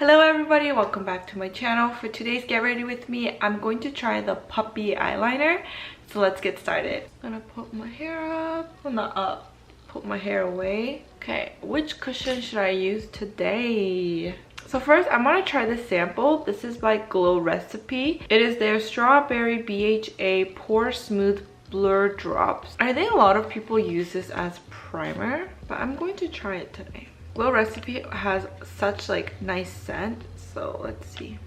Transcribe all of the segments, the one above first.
Hello everybody, welcome back to my channel. For today's Get Ready With Me, I'm going to try the puppy eyeliner. So let's get started. I'm gonna put my hair up, well not up, put my hair away. Okay, which cushion should I use today? So first, I'm gonna try this sample. This is by Glow Recipe. It is their Strawberry BHA Pore Smooth Blur Drops. I think a lot of people use this as primer, but I'm going to try it today. Glow Recipe has such like nice scent, so let's see.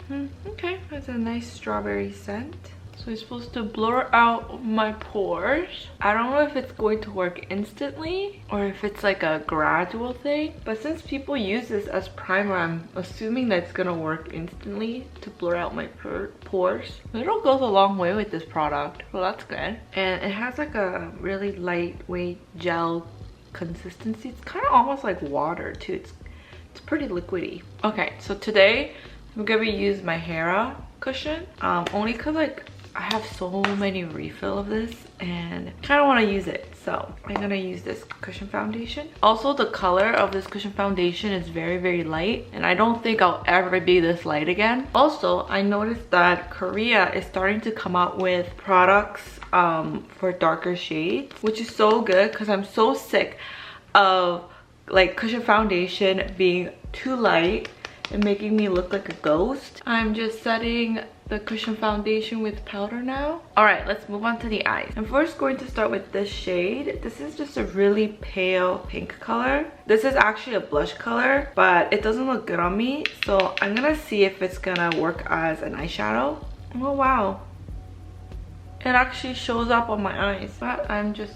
Okay, that's a nice strawberry scent. So it's supposed to blur out my pores. I don't know if it's going to work instantly or if it's like a gradual thing, but since people use this as primer, I'm assuming that it's gonna work instantly to blur out my pores. It'll go a long way with this product, well that's good. And it has like a really lightweight gel consistency. It's kind of almost like water too. It's pretty liquidy. Okay, so today I'm gonna use my Hera cushion, only because like I have so many refill of this and kind of want to use it, so I'm gonna use this cushion foundation. Also, the color of this cushion foundation is very light, and I don't think I'll ever be this light again. Also, I noticed that Korea is starting to come out with products for darker shades, which is so good because I'm so sick of like cushion foundation being too light and making me look like a ghost. I'm just setting the cushion foundation with powder now. All right, let's move on to the eyes. I'm first going to start with this shade. This is just a really pale pink color. This is actually a blush color, but it doesn't look good on me, so I'm gonna see if it's gonna work as an eyeshadow. Oh wow, it actually shows up on my eyes, but I'm just,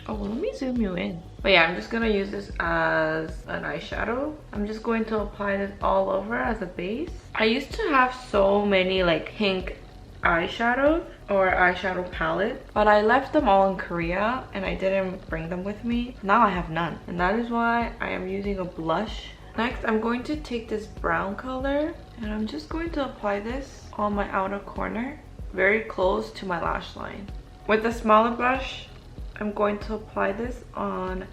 oh, let me zoom you in. But yeah, I'm just gonna use this as an eyeshadow. I'm just going to apply this all over as a base. I used to have so many like pink eyeshadows or eyeshadow palettes, but I left them all in Korea and I didn't bring them with me. Now I have none, and that is why I am using a blush. Next, I'm going to take this brown color and I'm just going to apply this on my outer corner, very close to my lash line. With a smaller brush, I'm going to apply this on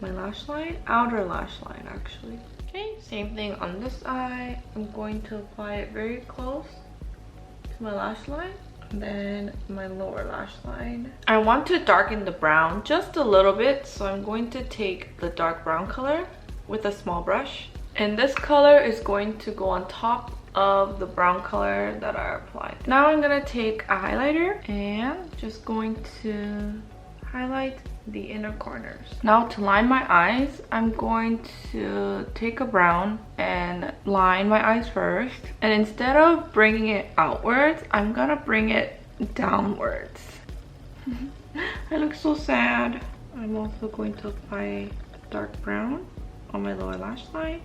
my lash line, outer lash line actually. Okay, same thing on this eye. I'm going to apply it very close to my lash line, and then my lower lash line. I want to darken the brown just a little bit, so I'm going to take the dark brown color with a small brush, and this color is going to go on top of the brown color that I applied. Now I'm gonna take a highlighter and just going to highlight the inner corners. Now to line my eyes, I'm going to take a brown and line my eyes first, and instead of bringing it outwards, I'm gonna bring it downwards. I look so sad. I'm also going to apply dark brown on my lower lash line,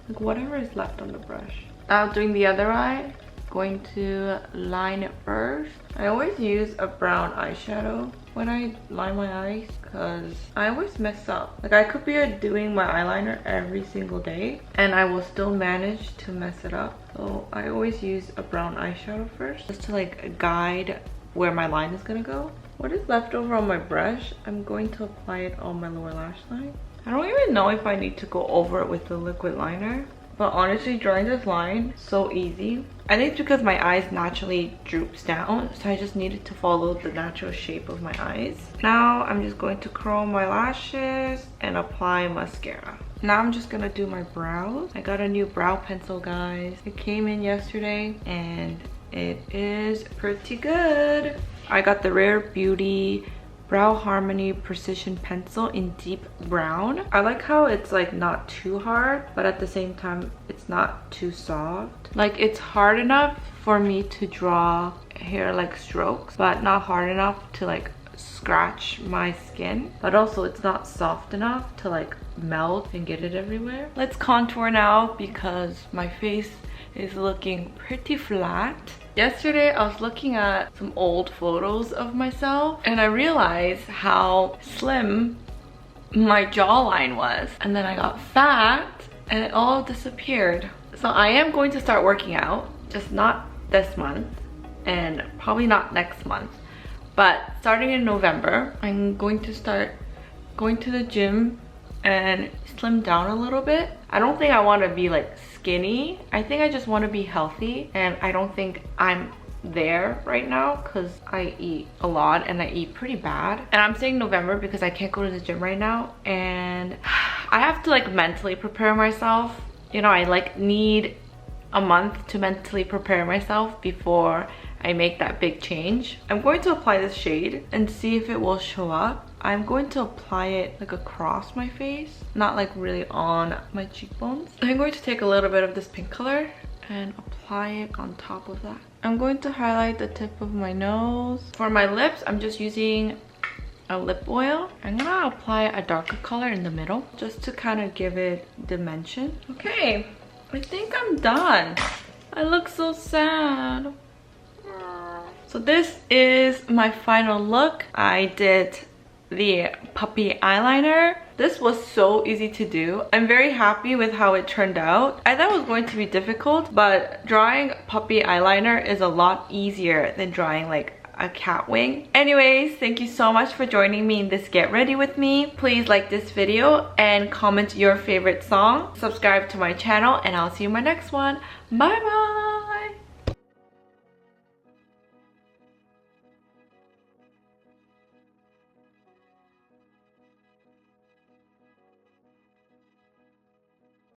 like whatever is left on the brush. Now doing the other eye, going to line it first. I always use a brown eyeshadow when I line my eyes because I always mess up. Like I could be doing my eyeliner every single day and I will still manage to mess it up. So I always use a brown eyeshadow first just to like guide where my line is gonna go. What is left over on my brush, I'm going to apply it on my lower lash line. I don't even know if I need to go over it with the liquid liner, but honestly, drawing this line, so easy. I think it's because my eyes naturally droops down, so I just needed to follow the natural shape of my eyes. Now I'm just going to curl my lashes and apply mascara. Now I'm just gonna do my brows. I got a new brow pencil, guys. It came in yesterday and it is pretty good. I got the Rare Beauty Brow Harmony Precision Pencil in deep brown. I like how it's like not too hard, but at the same time it's not too soft. Like it's hard enough for me to draw hair like strokes, but not hard enough to like scratch my skin. But also it's not soft enough to like melt and get it everywhere. Let's contour now because my face is looking pretty flat. Yesterday, I was looking at some old photos of myself and I realized how slim my jawline was. And then I got fat and it all disappeared. So I am going to start working out, just not this month and probably not next month. But starting in November, I'm going to start going to the gym and slim down a little bit. I don't think I want to be like skinny. I think I just want to be healthy, and I don't think I'm there right now because I eat a lot and I eat pretty bad. And I'm saying November because I can't go to the gym right now, and I have to like mentally prepare myself. You know, I like need a month to mentally prepare myself before I make that big change. I'm going to apply this shade and see if it will show up. I'm going to apply it like across my face, not like really on my cheekbones. I'm going to take a little bit of this pink color and apply it on top of that. I'm going to highlight the tip of my nose. For my lips, I'm just using a lip oil. I'm gonna apply a darker color in the middle just to kind of give it dimension. Okay, I think I'm done. I look so sad. So this is my final look. I did the puppy eyeliner. This was so easy to do. I'm very happy with how it turned out. I thought it was going to be difficult, but drawing puppy eyeliner is a lot easier than drawing like a cat wing. Anyways, thank you so much for joining me in this get ready with me. Please like this video and comment your favorite song. Subscribe to my channel, and I'll see you in my next one. Bye bye.